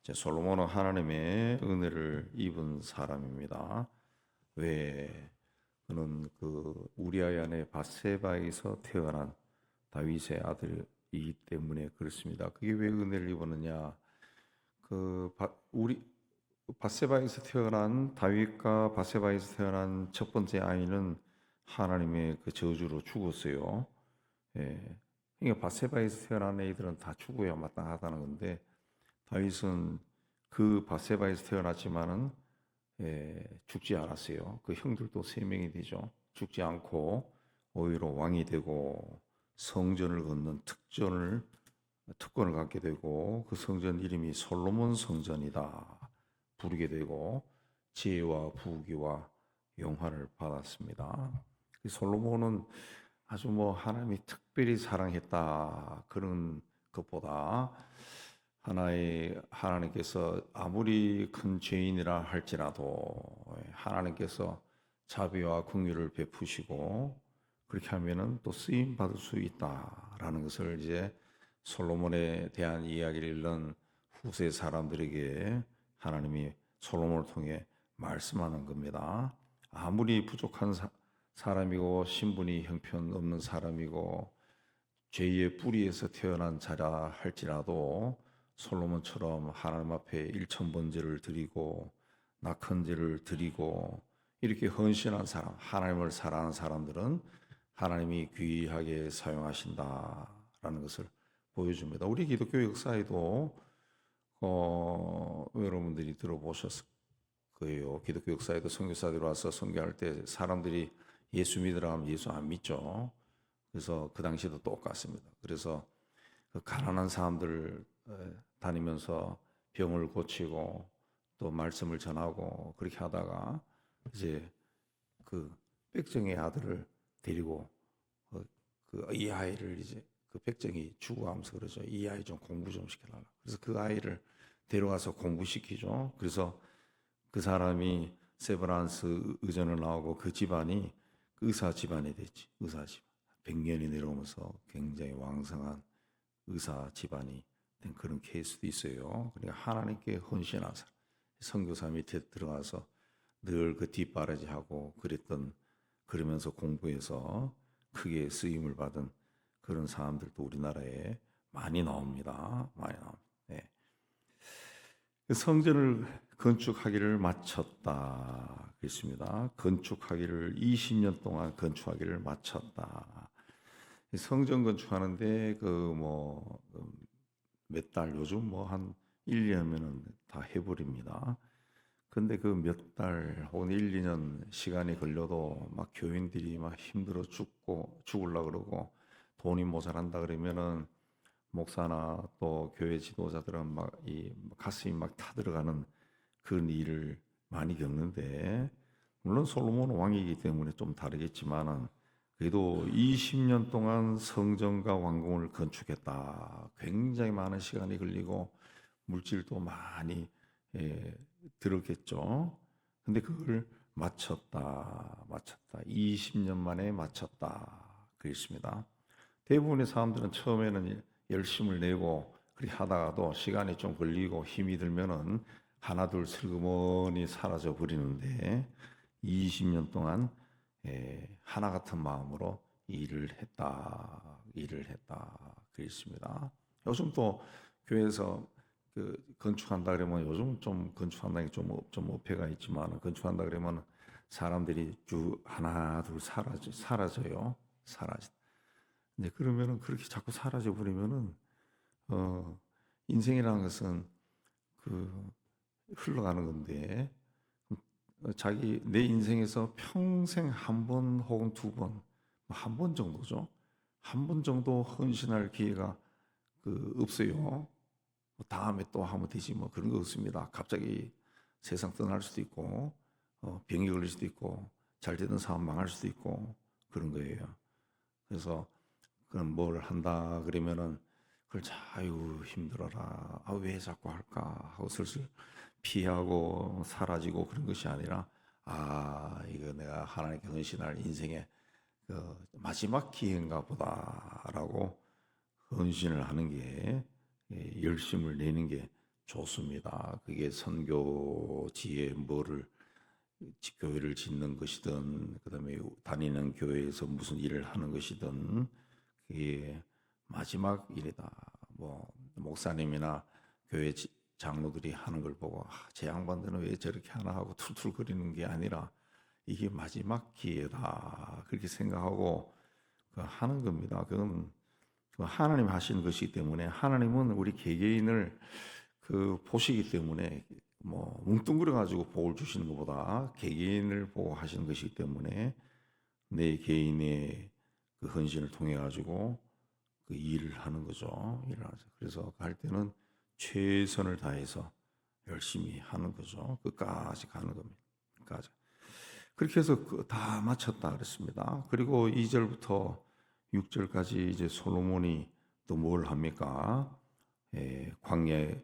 솔로몬은 하나님의 은혜를 입은 사람입니다. 왜 그는 우리아의 아내 밧세바에서 태어난 다윗의 아들이기 때문에 그렇습니다. 그게 왜 은혜를 입었느냐? 우리 밧세바에서 태어난 다윗과 밧세바에서 태어난 첫 번째 아이는 하나님의 그 저주로 죽었어요. 예. 그러니까 밧세바에서 태어난 애들은 다 죽어야 마땅하다는 건데 다윗은 그 밧세바에서 태어났지만은 죽지 않았어요. 그 형들도 세 명이 되죠. 죽지 않고 오히려 왕이 되고 성전을 걷는 특권을 갖게 되고 그 성전 이름이 솔로몬 성전이다 부르게 되고 지혜와 부귀와 영화를 받았습니다. 솔로몬은 아주 하나님이 특별히 사랑했다 그런 것보다 하나님께서 아무리 큰 죄인이라 할지라도 하나님께서 자비와 긍휼을 베푸시고 그렇게 하면은 또 쓰임 받을 수 있다라는 것을 이제 솔로몬에 대한 이야기를 읽는 후세 사람들에게 하나님이 솔로몬을 통해 말씀하는 겁니다. 아무리 부족한 사람이고 신분이 형편없는 사람이고 죄의 뿌리에서 태어난 자라 할지라도 솔로몬처럼 하나님 앞에 일천번제를 드리고 낙헌제를 드리고 이렇게 헌신한 사람, 하나님을 사랑하는 사람들은 하나님이 귀하게 사용하신다라는 것을 보여줍니다. 우리 기독교 역사에도 여러분들이 들어보셨을 거예요. 기독교 역사에도 선교사들이 와서 선교할 때 사람들이 예수 믿으라 하면 예수 안 믿죠. 그래서 그 당시에도 똑같습니다. 그래서 그 가난한 사람들 다니면서 병을 고치고 또 말씀을 전하고 그렇게 하다가 이제 그 백정의 아들을 데리고 이 아이를 이제 그 백정이 죽어가면서 그러죠. 이 아이 좀 공부 좀 시켜달라. 그래서 그 아이를 데려가서 공부시키죠. 그래서 그 사람이 세브란스 의전을 나오고 그 집안이 의사 집안이 됐지. 의사 집안. 100년이 내려오면서 굉장히 왕성한 의사 집안이 된 그런 케이스도 있어요. 그러니까 하나님께 헌신한 사람, 선교사 밑에 들어가서 늘 그 뒷바라지하고 그러면서 공부해서 크게 쓰임을 받은 그런 사람들도 우리나라에 많이 나옵니다. 많이 나옵니다. 네. 그 성전을 건축하기를 마쳤다. 그랬습니다. 건축하기를 20년 동안 건축하기를 마쳤다. 성전 건축하는데 몇 달, 요즘 한 1년이면은 다 해버립니다. 근데 그 몇 달 혹은 1, 2년 시간이 걸려도 막 교인들이 막 힘들어 죽으려고 그러고 돈이 모자란다 그러면은 목사나 또 교회 지도자들은 막 이 가슴이 막 타들어가는 그런 일을 많이 겪는데 물론 솔로몬 왕이기 때문에 좀 다르겠지만은 그래도 20년 동안 성전과 왕궁을 건축했다. 굉장히 많은 시간이 걸리고 물질도 많이 들었겠죠. 근데 그걸 마쳤다. 20년 만에 마쳤다. 그랬습니다. 대부분의 사람들은 처음에는 열심을 내고 그렇게 하다가도 시간이 좀 걸리고 힘이 들면은 하나둘 슬그머니 사라져 버리는데 20년 동안 하나 같은 마음으로 일을 했다. 그랬습니다. 요즘 또 교회에서 건축한다 그러면 요즘 좀 건축한다는 게 좀 어폐가 있지만 건축한다 그러면 사람들이 하나 둘 사라져요. 이제 그러면은 그렇게 자꾸 사라져 버리면은 인생이라는 것은 흘러가는 건데 내 인생에서 평생 한 번 혹은 두 번, 한 번 정도죠. 한 번 정도 헌신할 기회가 없어요. 다음에 또 하면 되지 그런 거 없습니다. 갑자기 세상 떠날 수도 있고 병이 걸릴 수도 있고 잘 되던 사람 망할 수도 있고 그런 거예요. 그래서 그럼 뭘 한다 그러면은 그걸 아유 힘들어라. 왜 자꾸 할까 하고 슬슬 피하고 사라지고 그런 것이 아니라 이거 내가 하나님께 헌신할 인생의 마지막 기회인가 보다라고 헌신을 하는 게 열심을 내는 게 좋습니다. 그게 선교지에 뭐를 교회를 짓는 것이든 그다음에 다니는 교회에서 무슨 일을 하는 것이든 그게 마지막 일이다. 뭐 목사님이나 교회 장로들이 하는 걸 보고 제 양반들은 왜 저렇게 하나 하고 툴툴거리는 게 아니라 이게 마지막 기회다. 그렇게 생각하고 하는 겁니다. 그건 하나님 하시는 것이기 때문에 하나님은 우리 개개인을 보시기 때문에 뭐 뭉뚱그려 가지고 복을 주시는 것보다 개개인을 보고 하시는 것이기 때문에 내 개인의 그 헌신을 통해 가지고 그 일을 하는 거죠. 일을 하죠. 그래서 갈 때는 최선을 다해서 열심히 하는 거죠. 끝까지 가는 겁니다. 끝까지. 그렇게 해서 다 마쳤다 그랬습니다. 그리고 2절부터 6절까지 이제 솔로몬이 또 뭘 합니까? 광야에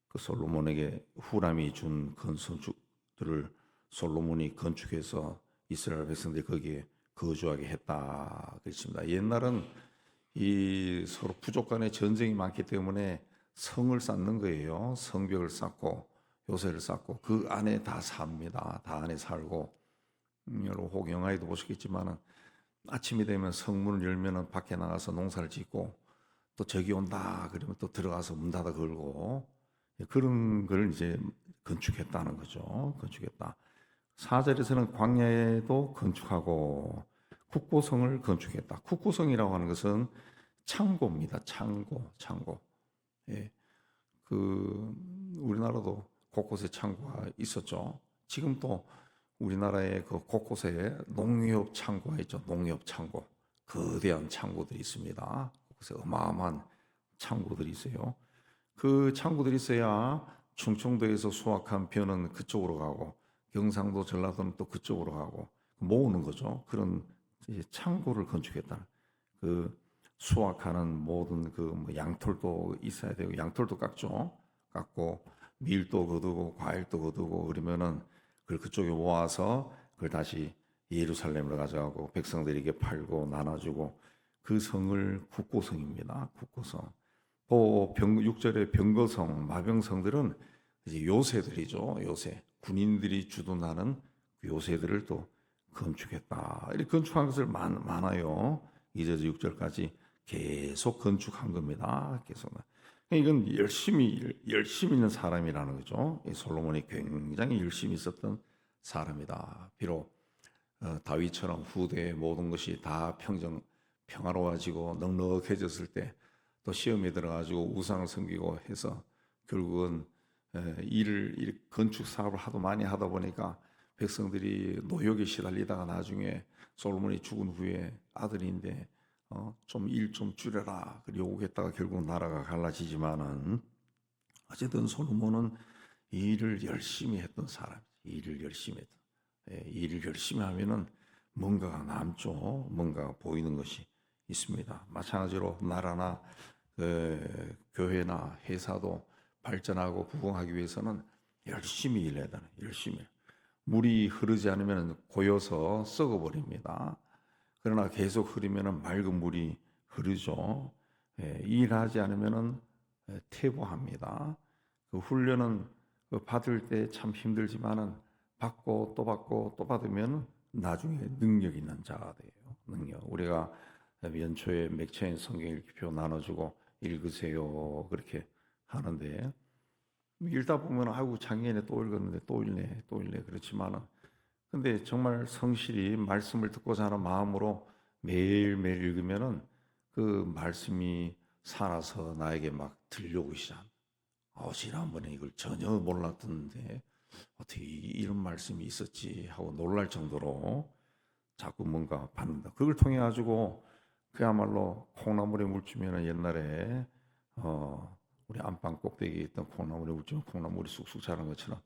그 솔로몬에게 후람이 준 건축들을 솔로몬이 건축해서 이스라엘 백성들이 거기에 거주하게 했다 그랬습니다. 옛날은 이 서로 부족 간의 전쟁이 많기 때문에 성을 쌓는 거예요. 성벽을 쌓고 요새를 쌓고 그 안에 다 삽니다. 다 안에 살고 여러분 혹 영화에도 보시겠지만은 아침이 되면 성문을 열면은 밖에 나가서 농사를 짓고 또 적이 온다 그러면 또 들어가서 문 닫아 걸고 그런 걸 이제 건축했다는 거죠. 건축했다. 4절에서는 광야에도 건축하고 국고성을 건축했다. 국고성이라고 하는 것은 창고입니다. 창고. 예. 우리나라도 곳곳에 창고가 있었죠. 지금 또 우리나라의 그 곳곳에 농협 창고가 있죠. 농협 창고. 거대한 창고들이 있습니다. 곳곳에 어마어마한 창고들이 있어요. 그 창고들이 있어야 충청도에서 수확한 벼는 그쪽으로 가고 경상도 전라도는 또 그쪽으로 가고 모으는 거죠. 그런 창고를 건축했다. 그 수확하는 모든 뭐 양털도 있어야 되고 양털도 깎죠. 깎고 밀도 거두고 과일도 거두고 그러면은 그걸 그쪽에 모아서 그걸 다시 예루살렘으로 가져가고 백성들에게 팔고 나눠주고 그 성을 국고성입니다. 국고성. 또 6절의 병거성, 마병성들은 이제 요새들이죠. 요새 군인들이 주둔하는 그 요새들을 또 건축했다. 이렇게 건축한 것을 많아요. 2절에서 6절까지 계속 건축한 겁니다. 계속. 이건 열심히 있는 사람이라는 거죠. 솔로몬이 굉장히 열심히 있었던 사람이다. 비록 다윗처럼 후대의 모든 것이 다 평화로워지고 넉넉해졌을 때 또 시험에 들어가지고 우상을 섬기고 해서 결국은 건축 사업을 하도 많이 하다 보니까 백성들이 노역에 시달리다가 나중에 솔로몬이 죽은 후에 아들인데 좀 일 좀 줄여라 요구했다가 결국 나라가 갈라지지만은 어쨌든 솔로몬은 일을 열심히 했던 사람, 일을 열심히 했던, 일을 열심히 하면은 뭔가가 남죠, 뭔가가 보이는 것이 있습니다. 마찬가지로 나라나 교회나 회사도 발전하고 부흥하기 위해서는 열심히 일해야 되는, 열심히. 물이 흐르지 않으면 고여서 썩어버립니다. 그러나 계속 흐르면 맑은 물이 흐르죠. 일하지 않으면 퇴보합니다. 그 훈련은 받을 때 참 힘들지만은 받고 또 받으면 나중에 능력 있는 자가 돼요. 능력. 우리가 연초에 맥체인 성경 읽기표 나눠주고 읽으세요 그렇게 하는데 읽다 보면 아이고 작년에 또 읽었는데 또 읽네 그렇지만은 근데 정말 성실히 말씀을 듣고자 하는 마음으로 매일매일 읽으면은 그 말씀이 살아서 나에게 막 들려오기 시작. 지난번에 이걸 전혀 몰랐던데 어떻게 이런 말씀이 있었지 하고 놀랄 정도로 자꾸 뭔가 받는다. 그걸 통해 가지고 그야말로 콩나물에 물주면은 옛날에 우리 안방 꼭대기에 있던 콩나물에 물주면 콩나물이 쑥쑥 자란 것처럼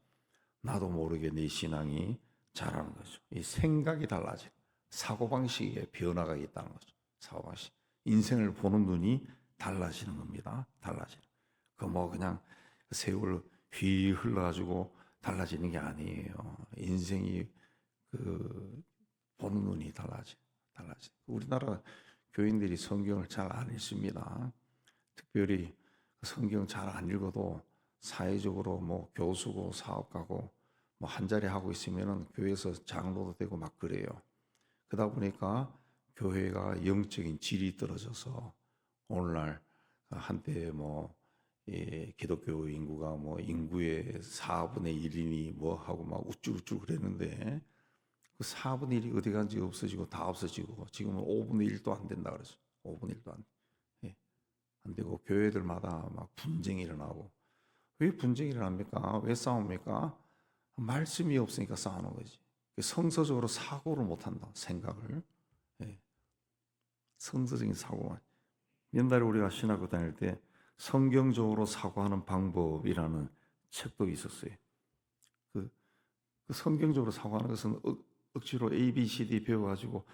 나도 모르게 내 신앙이 자라는 거죠. 이 생각이 달라져. 사고방식에 변화가 있다는 거죠. 사고방식. 인생을 보는 눈이 달라지는 겁니다. 달라지는. 뭐 그냥 세월 휘 흘러가지고 달라지는 게 아니에요. 인생이 보는 눈이 달라져. 우리나라 교인들이 성경을 잘 안 읽습니다. 특별히 성경 잘 안 읽어도 사회적으로 뭐 교수고 사업가고 뭐 한 자리 하고 있으면은 교회에서 장로도 되고 막 그래요. 그러다 보니까 교회가 영적인 질이 떨어져서 오늘날 한때 뭐 기독교 인구가 뭐 인구의 4분의 1이니 뭐 하고 막 우쭐우쭐 그랬는데 그 4분의 1이 어디 간지 없어지고 다 없어지고 지금은 5분의 1도 안 된다 그랬어. 5분의 1도 안 되고 교회들마다 막 분쟁이 일어나고 왜 분쟁이 일어납니까? 왜 싸웁니까? 말씀이 없으니까 싸우는 거지. 성서적으로 사고를 못한다. 생각을. 예. 성서적인 사고만. 옛날에 우리가 신학교 다닐 때 성경적으로 사고하는 방법이라는 책도 있었어요. 그 성경적으로 사고하는 것은 억지로 A, B, C, D 배워가지고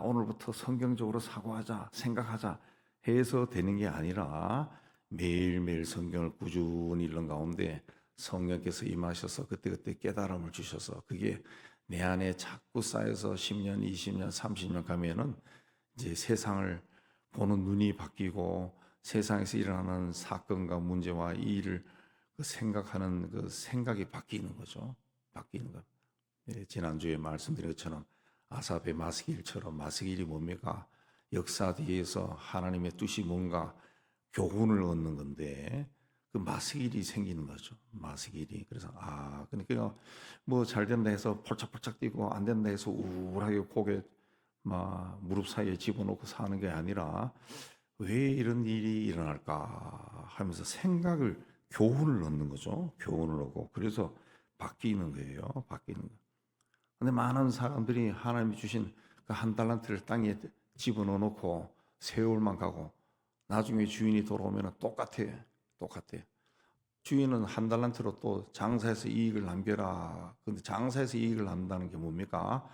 오늘부터 성경적으로 사고하자, 생각하자 해서 되는 게 아니라 매일매일 성경을 꾸준히 읽는 가운데 성령께서 임하셔서 그때그때 깨달음을 주셔서 그게 내 안에 자꾸 쌓여서 10년, 20년, 30년 가면은 이제 세상을 보는 눈이 바뀌고 세상에서 일어나는 사건과 문제와 이 일을 생각하는 그 생각이 바뀌는 거죠. 바뀌는 것. 지난주에 말씀드린 것처럼 아삽의 마스길처럼 마스길이 뭡니까? 역사 뒤에서 하나님의 뜻이 뭔가 교훈을 얻는 건데 그 마스길이 생기는 거죠. 마스길이. 그래서 그러니까 뭐 잘 된다 해서 폴짝폴짝 뛰고 안 된다 해서 우울하게 고개 막 무릎 사이에 집어넣고 사는 게 아니라 왜 이런 일이 일어날까 하면서 생각을 교훈을 얻는 거죠. 교훈을 얻고 그래서 바뀌는 거예요. 바뀌는 거. 근데 많은 사람들이 하나님이 주신 그 한 달란트를 땅에 집어넣어 놓고 세월만 가고 나중에 주인이 돌아오면 똑같아. 주인은 한 달란트로 또 장사해서 이익을 남겨라. 근데 장사해서 이익을 남는다는 게 뭡니까?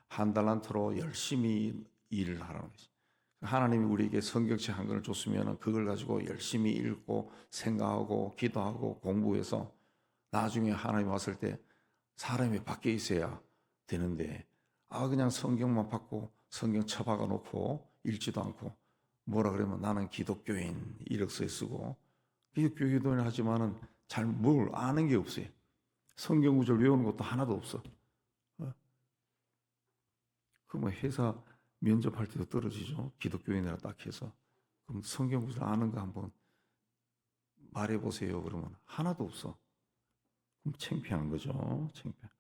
한 달란트로 열심히 일을 하라는 거지. 하나님이 우리에게 성경책 한 권을 줬으면 그걸 가지고 열심히 읽고 생각하고 기도하고 공부해서 나중에 하나님 왔을 때 사람이 밖에 있어야 되는데 그냥 성경만 받고 성경 처박아 놓고 읽지도 않고 뭐라 그러면 나는 기독교인 이력서에 쓰고 기독교인 하지만은 잘 뭘 아는 게 없어요. 성경 구절 외우는 것도 하나도 없어. 그러면 회사 면접할 때도 떨어지죠. 기독교인이라 딱 해서 그럼 성경 구절 아는 거 한번 말해보세요. 그러면 하나도 없어. 그럼 창피한 거죠. 창피한.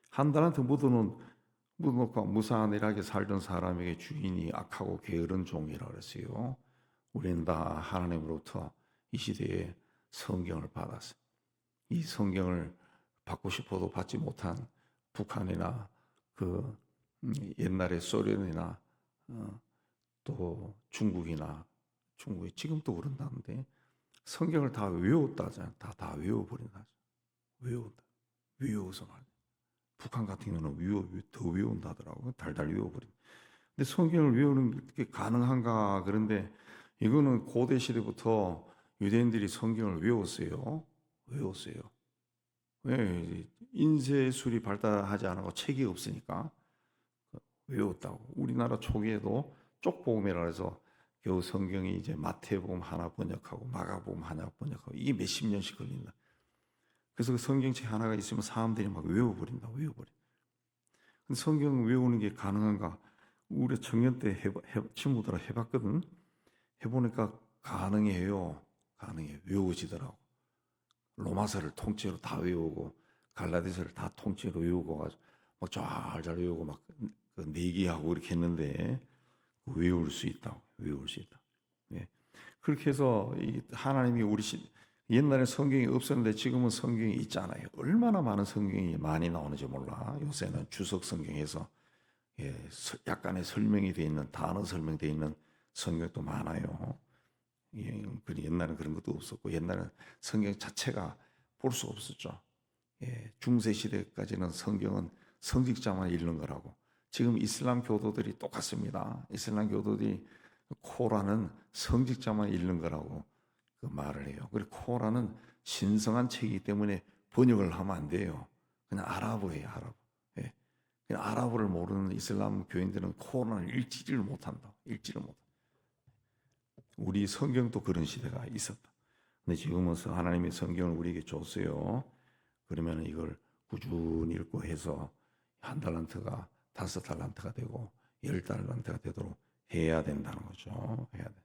한 달한테 묻어놓고 무사안일하게 살던 사람에게 주인이 악하고 게으른 종이라 그랬어요. 우리는 다 하나님으로부터 이 시대에 성경을 받았어요. 이 성경을 받고 싶어도 받지 못한 북한이나 그 옛날에 소련이나 또 중국이 지금도 그런다는데 성경을 다 외웠다잖아요. 다 외워버린다. 외워서 말이야. 북한 같은 경우는 더 외운다더라고요. 달달 외워버린. 근데 성경을 외우는 게 가능한가? 그런데 이거는 고대 시대부터 유대인들이 성경을 외웠어요. 왜? 인쇄술이 발달하지 않고 책이 없으니까 외웠다고. 우리나라 초기에도 쪽복음이라 해서 겨우 성경이 이제 마태복음 하나 번역하고 마가복음 하나 번역하고 이게 몇십 년씩 걸린다. 그래서 그 성경책 하나가 있으면 사람들이 막 외워버린다. 근데 성경 외우는 게 가능한가? 우리 청년 때 친구들하고 해봤거든. 해보니까 가능해요. 외워지더라고. 로마서를 통째로 다 외우고 갈라디아서를 다 통째로 외우고 가지고 막 잘 외우고 막 내기하고 이렇게 했는데 외울 수 있다. 예. 그렇게 해서 하나님이 옛날에 성경이 없었는데 지금은 성경이 있잖아요. 얼마나 많은 성경이 많이 나오는지 몰라. 요새는 주석 성경에서 약간의 설명이 되어 있는 단어 설명되어 있는 성경도 많아요. 옛날에는 그런 것도 없었고 옛날에는 성경 자체가 볼 수 없었죠. 중세 시대까지는 성경은 성직자만 읽는 거라고. 지금 이슬람 교도들이 똑같습니다. 이슬람 교도들이 코란은 성직자만 읽는 거라고 그 말을 해요. 그리고 코란은 신성한 책이기 때문에 번역을 하면 안 돼요. 그냥 아랍어예요, 아랍어. 그냥 아랍어를 모르는 이슬람 교인들은 코란을 읽지를 못한다. 우리 성경도 그런 시대가 있었다. 근데 지금은 하나님이 성경을 우리에게 줬어요. 그러면 이걸 꾸준히 읽고 해서 한 달란트가 5달란트가 되고 10달란트가 되도록 해야 된다는 거죠. 해야 돼.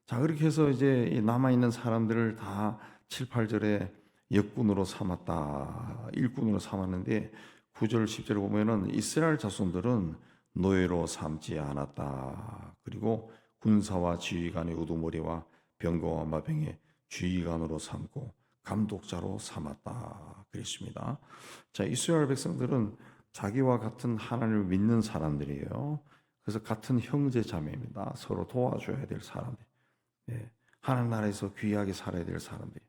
자, 그렇게 해서 이제 남아 있는 사람들을 다 7, 8절에 역군으로 삼았다. 일꾼으로 삼았는데 9절, 10절에 보면은 이스라엘 자손들은 노예로 삼지 않았다. 그리고 군사와 지휘관의 우두머리와 병거와 마병의 지휘관으로 삼고 감독자로 삼았다. 그랬습니다. 자, 이스라엘 백성들은 자기와 같은 하나님을 믿는 사람들이에요. 그래서 같은 형제 자매입니다. 서로 도와줘야 될 사람들. 예, 하나님 나라에서 귀하게 살아야 될 사람들.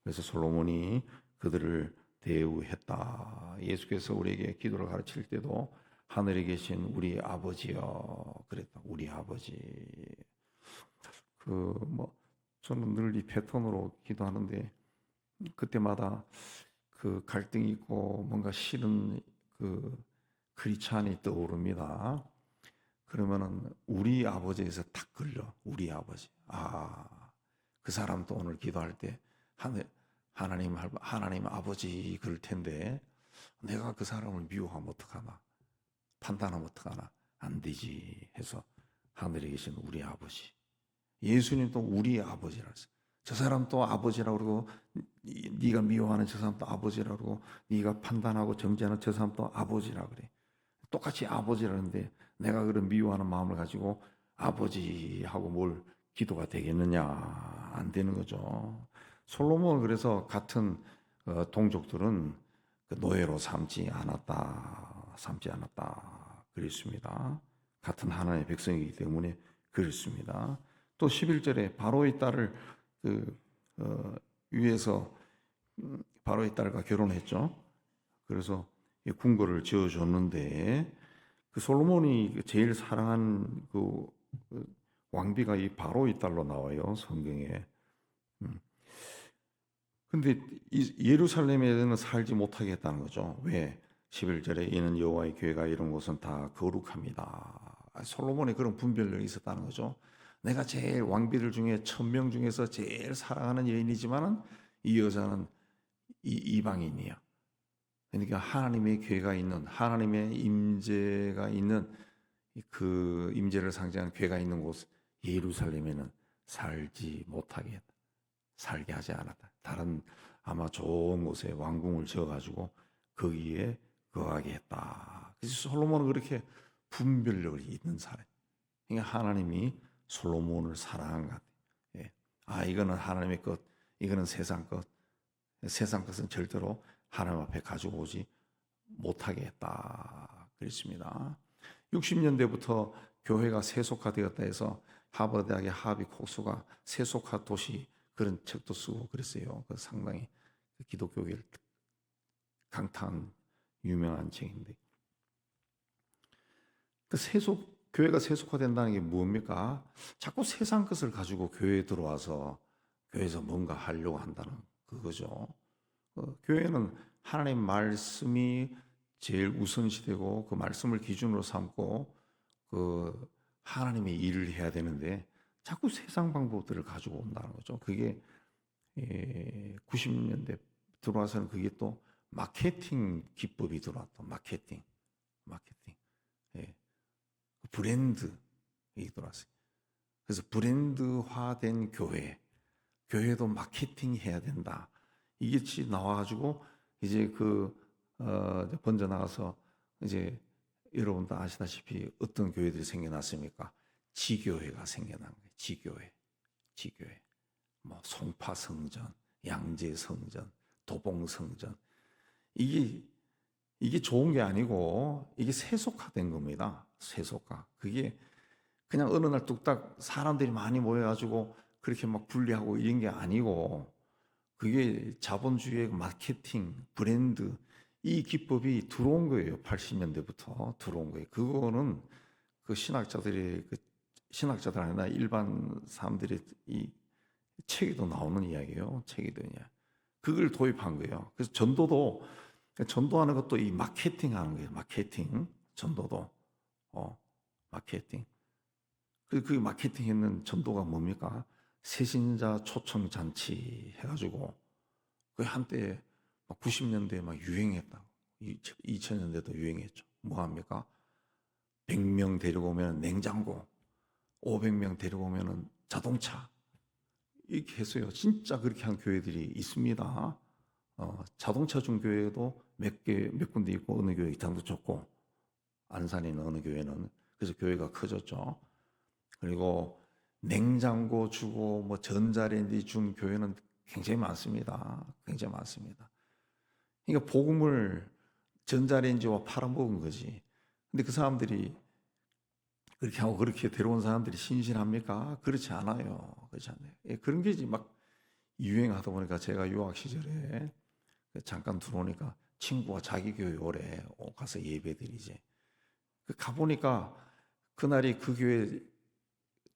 그래서 솔로몬이 그들을 대우했다. 예수께서 우리에게 기도를 가르칠 때도 하늘에 계신 우리 아버지여 그랬다. 우리 아버지. 저는 늘 이 패턴으로 기도하는데 그때마다 그 갈등이 있고 뭔가 싫은 그 크리스찬이 떠오릅니다. 그러면은 우리 아버지에서 탁 걸려. 우리 아버지. 그 사람도 오늘 기도할 때 하나님 아버지 그럴 텐데 내가 그 사람을 미워하면 어떡하나? 판단하면 어떡하나? 안 되지 해서 하늘에 계신 우리 아버지. 예수님도 우리 아버지라 했어요. 저 사람 또 아버지라고 그러고 네가 미워하는 저 사람도 아버지라고 그러고 네가 판단하고 정죄하는 저 사람도 아버지라 그래. 똑같이 아버지라는데 내가 그런 미워하는 마음을 가지고 아버지하고 뭘 기도가 되겠느냐? 안 되는 거죠. 솔로몬은 그래서 같은 동족들은 노예로 삼지 않았다. 그랬습니다. 같은 하나님의 백성이기 때문에 그랬습니다. 또 11절에 바로의 딸을 위에서 바로의 딸과 결혼했죠. 그래서 궁궐을 지어줬는데 그 솔로몬이 제일 사랑한 그 왕비가 이 바로의 딸로 나와요, 성경에. 근데 예루살렘에는 살지 못하게 했다는 거죠. 왜? 11절에 이는 여호와의 교회가 이런 곳은 다 거룩합니다. 솔로몬의 그런 분별력이 있었다는 거죠. 내가 제일 왕비들 중에 1000명 중에서 제일 사랑하는 여인이지만은 이 여자는 이방인이야. 그러니까 하나님의 교회가 있는 하나님의 임재가 있는 그 임재를 상징하는 교회가 있는 곳 예루살렘에는 살지 못하게 했다. 살게 하지 않았다. 다른 아마 좋은 곳에 왕궁을 지어가지고 거기에 거하게 했다. 그래서 솔로몬은 그렇게 분별력이 있는 사람. 그러니까 하나님이 솔로몬을 사랑한 것 같아요. 예. 이거는 하나님의 것, 이거는 세상 것. 세상 것은 절대로 하나님 앞에 가지고 오지 못하게 했다. 그랬습니다. 60년대부터 교회가 세속화되었다 해서 하버드대학의 하비 콕스가 세속화 도시 그런 책도 쓰고 그랬어요. 그 상당히 기독교계를 강타한 유명한 책인데 그 교회가 세속화된다는 게 뭡니까? 자꾸 세상 것을 가지고 교회에 들어와서 교회에서 뭔가 하려고 한다는 그거죠. 교회는 하나님 말씀이 제일 우선시되고 그 말씀을 기준으로 삼고 그 하나님의 일을 해야 되는데 자꾸 세상 방법들을 가지고 온다는 거죠. 그게 90년대 들어와서는 그게 또 마케팅 기법이 들어왔다. 마케팅. 예. 브랜드이 들어왔어요. 그래서 브랜드화된 교회도 마케팅 해야 된다. 이게 나와가지고 이제 번져 나가서 이제 여러분도 아시다시피 어떤 교회들이 생겨났습니까? 지교회가 생겨난 거예요. 지교회. 뭐 송파성전, 양재성전, 도봉성전. 이게 좋은 게 아니고 이게 세속화된 겁니다. 세속화. 그게 그냥 어느 날 뚝딱 사람들이 많이 모여가지고 그렇게 막 분리하고 이런 게 아니고 그게 자본주의의 마케팅, 브랜드 이 기법이 들어온 거예요. 80년대부터 들어온 거예요. 그거는 그 신학자들 아니라 일반 사람들이 이 책에도 나오는 이야기예요. 책에도 이야. 그걸 도입한 거예요. 그래서 전도하는 것도 이 마케팅 하는 거예요. 마케팅. 전도도. 마케팅. 그 마케팅 했는 전도가 뭡니까? 새신자 초청 잔치 해가지고 그 한때 90년대에 막 유행했다고. 2000년대도 유행했죠. 뭐 합니까? 100명 데리고 오면 냉장고, 500명 데리고 오면 자동차. 이렇게 했어요. 진짜 그렇게 한 교회들이 있습니다. 자동차 준 교회도 몇 군데 있고, 어느 교회 이장도 좋고, 안산에 있는 어느 교회는. 그래서 교회가 커졌죠. 그리고 냉장고 주고, 뭐 전자레인지 준 교회는 굉장히 많습니다. 굉장히 많습니다. 그러니까 복음을 전자레인지와 팔아먹은 거지. 근데 그 사람들이 그렇게 하고 그렇게 데려온 사람들이 신실합니까? 그렇지 않아요. 그렇지 않아요. 예, 그런 게 이제 막 유행하다 보니까 제가 유학 시절에 잠깐 들어오니까 친구가 자기 교회 오래 가서 예배드리지. 가보니까 그날이 그 교회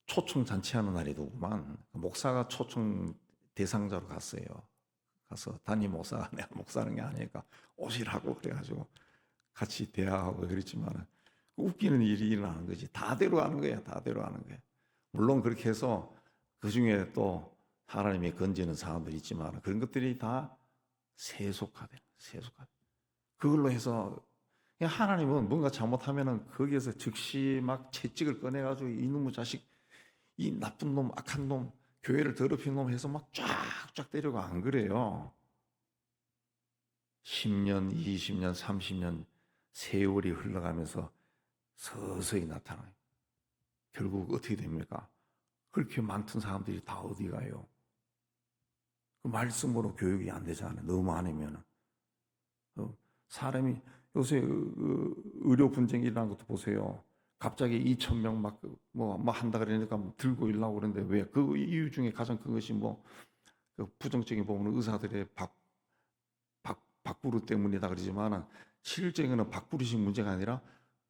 초청 잔치하는 날이더구만. 목사가 초청 대상자로 갔어요. 가서 담임 목사가 내가 목사하는 게 아니니까 오시라고 그래가지고 같이 대화하고 그랬지만 웃기는 일이 일어나는 거지. 다 데려가는 거야. 다 데려가는 거야. 물론 그렇게 해서 그 중에 또 하나님이 건지는 사람들이 있지만 그런 것들이 다 세속화돼. 세속화돼. 그걸로 해서 하나님은 뭔가 잘못하면은 거기에서 즉시 막 채찍을 꺼내가지고 이놈의 자식, 이 나쁜 놈, 악한 놈, 교회를 더럽힌 놈 해서 막 쫙쫙 때려가. 안 그래요. 10년, 20년, 30년 세월이 흘러가면서 서서히 나타나요. 결국 어떻게 됩니까? 그렇게 많던 사람들이 다 어디 가요? 그 말씀으로 교육이 안 되잖아요. 너무 안 하면. 사람이 요새 의료 분쟁이라는 것도 보세요. 갑자기 2,000명 뭐 한다 그러니까 들고 일라고 그러는데 왜? 그 이유 중에 가장 큰 것이 그 부정적인 부분은 의사들의 밥부르 때문이다 그러지만 실제로는 밥부르식 문제가 아니라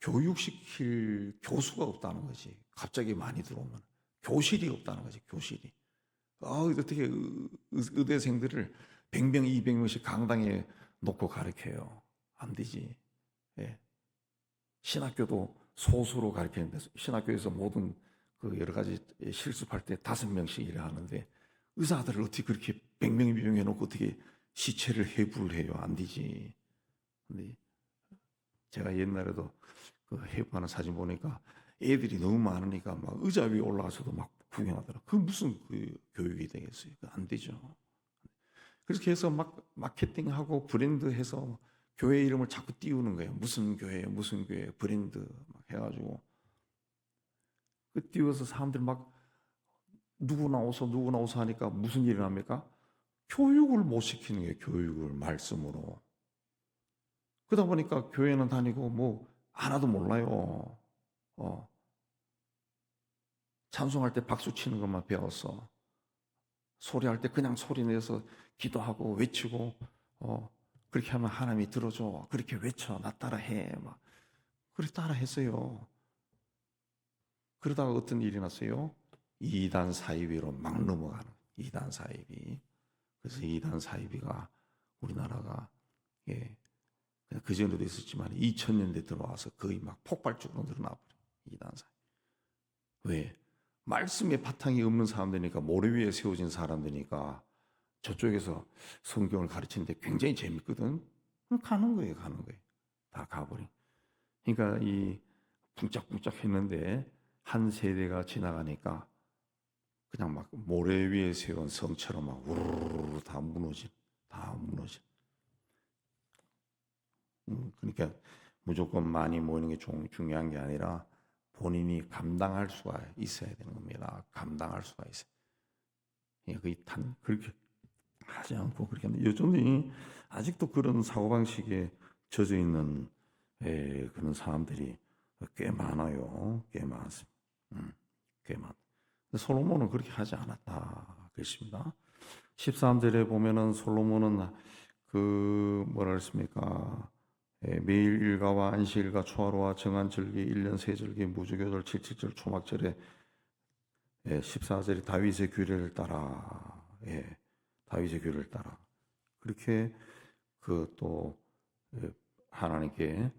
교육시킬 교수가 없다는 거지. 갑자기 많이 들어오면 교실이 없다는 거지. 교실이. 어떻게 의대생들을 100명, 200명씩 강당에 놓고 가르쳐요. 안 되지. 예. 신학교도 소수로 가르치는데 신학교에서 모든 그 여러 가지 실습할 때 5명씩 일을 하는데 의사들을 어떻게 그렇게 100명, 200명 해놓고 어떻게 시체를 해부를 해요? 안 되지. 근데 제가 옛날에도 그 해부하는 사진 보니까 애들이 너무 많으니까 막 의자 위에 올라가서도 막 구경하더라. 그 무슨 그 교육이 되겠어요? 안 되죠. 그렇게 해서 막 마케팅하고 브랜드해서 교회 이름을 자꾸 띄우는 거예요. 무슨 교회, 무슨 교회, 브랜드 막 해가지고 그 띄워서 사람들 막 누구나 오서 하니까 무슨 일이 납니까? 교육을 못 시키는 거예요. 교육을 말씀으로. 그러다 보니까 교회는 다니고 뭐 하나도 몰라요. 찬송할 때 박수 치는 것만 배웠어. 소리할 때 그냥 소리 내서 기도하고 외치고 그렇게 하면 하나님이 들어줘. 그렇게 외쳐. 나 따라해. 막 그렇게 따라했어요. 그러다가 어떤 일이 났어요? 이단 사이비로 막 넘어가는. 이단 사이비. 그래서 이단 사이비가 우리나라가 그 전에도 있었지만 2000년대 들어와서 거의 막 폭발적으로 늘어나 버려. 이단 사이비. 왜? 말씀의 바탕이 없는 사람들이니까, 모래 위에 세워진 사람들이니까 저쪽에서 성경을 가르치는데 굉장히 재밌거든. 가는 거예요. 다 가버린. 그러니까 이 붕짝붕짝 했는데 한 세대가 지나가니까 그냥 막 모래 위에 세운 성처럼 막 우르르 다 무너진. 그러니까 무조건 많이 모이는 게 중요한 게 아니라 본인이 감당할 수가 있어야 되는 겁니다. 감당할 수가 있어요. 그렇게 하지 않고 그렇게 하는데 여전히 아직도 그런 사고방식에 젖어 있는 그런 사람들이 꽤 많아요. 꽤 많습니다. 꽤 많. 솔로몬은 그렇게 하지 않았다 그랬습니다. 13절에 보면은 솔로몬은 그 뭐라 그랬습니까? 매일 일가와 안식일과 초하루와 정한절기 1년 세절기 무주교절 77절 초막절에 14절에 다윗의 규례를 따라 다윗의 규례를 따라 그렇게 그 또 하나님께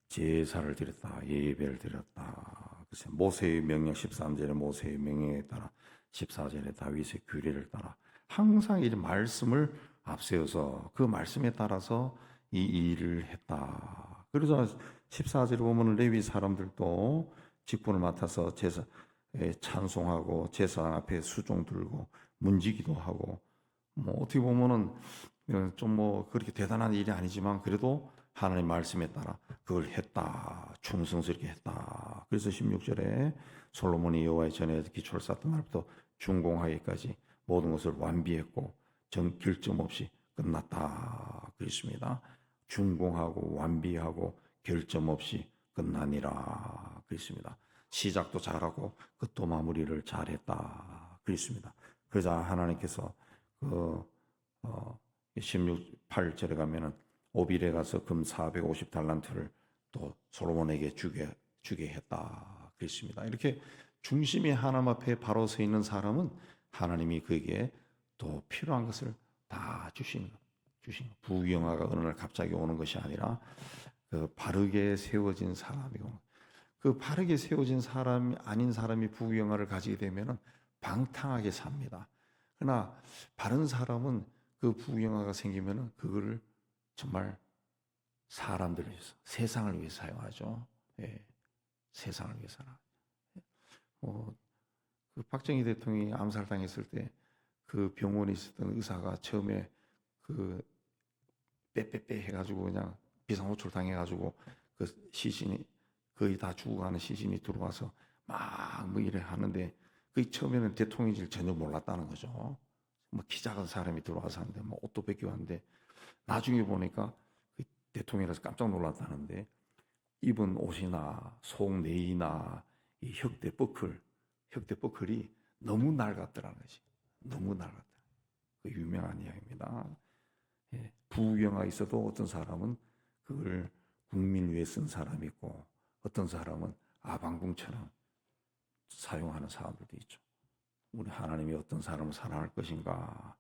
제사를 드렸다 예배를 드렸다. 그래서 모세의 명령 13절에 모세의 명령에 따라 14절에 다윗의 규례를 따라 항상 이 말씀을 앞세워서 그 말씀에 따라서 이 일을 했다. 그래서 14절에 보면 레위 사람들도 직분을 맡아서 제사에 찬송하고 제사 앞에 수종 들고 문지기도 하고 뭐 어떻게 보면은 좀 뭐 그렇게 대단한 일이 아니지만 그래도 하나님 말씀에 따라 그걸 했다. 충성스럽게 했다. 그래서 16절에 솔로몬이 여호와의 전에서 기초를 쌓던 날부터 준공하기까지 모든 것을 완비했고 결점 없이 끝났다. 그랬습니다. 준공하고 완비하고 결점 없이 끝나니라. 그랬습니다. 시작도 잘하고 끝도 마무리를 잘했다. 그랬습니다. 그래서 하나님께서 16절에 가면은 오빌에 가서 금 450달란트를 또 솔로몬에게 주게 했다. 그랬습니다. 이렇게 중심이 하나님 앞에 바로 서 있는 사람은 하나님이 그에게 또 필요한 것을 다 주신 부귀영화가 어느 날 갑자기 오는 것이 아니라 그 바르게 세워진 사람이고 그 바르게 세워진 사람이 아닌 사람이 부귀영화를 가지게 되면은 방탕하게 삽니다. 그러나 바른 사람은 그 부귀영화가 생기면은 그거를 정말 사람들을 위해서, 세상을 위해 사용하죠. 예, 세상을 위해 살아. 그 박정희 대통령이 암살당했을 때 그 병원에 있었던 의사가 처음에 그 빼빼빼 해가지고 그냥 비상호출 당해가지고 그 시신이 거의 다 죽어가는 시신이 들어와서 막 뭐 이래 하는데 그 처음에는 대통령인지 전혀 몰랐다는 거죠. 뭐 키 작은 사람이 들어와서 하는데 뭐 옷도 벗겨왔는데 나중에 보니까 그 대통령이라서 깜짝 놀랐다는데 입은 옷이나 속내이나 이 혁대 버클이 너무 낡았더라는 것이. 너무 낡았다. 그 유명한 이야기입니다. 예, 부귀영화 있어도 어떤 사람은 그걸 국민을 위해 쓴 사람이 있고 어떤 사람은 아방궁처럼 사용하는 사람들도 있죠. 우리 하나님이 어떤 사람을 사랑할 것인가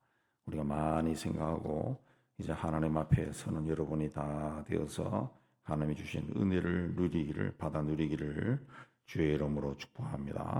우리가 많이 생각하고 이제 하나님 앞에 서는 여러분이 다 되어서 하나님이 주신 은혜를 받아 누리기를 주의 이름으로 축복합니다.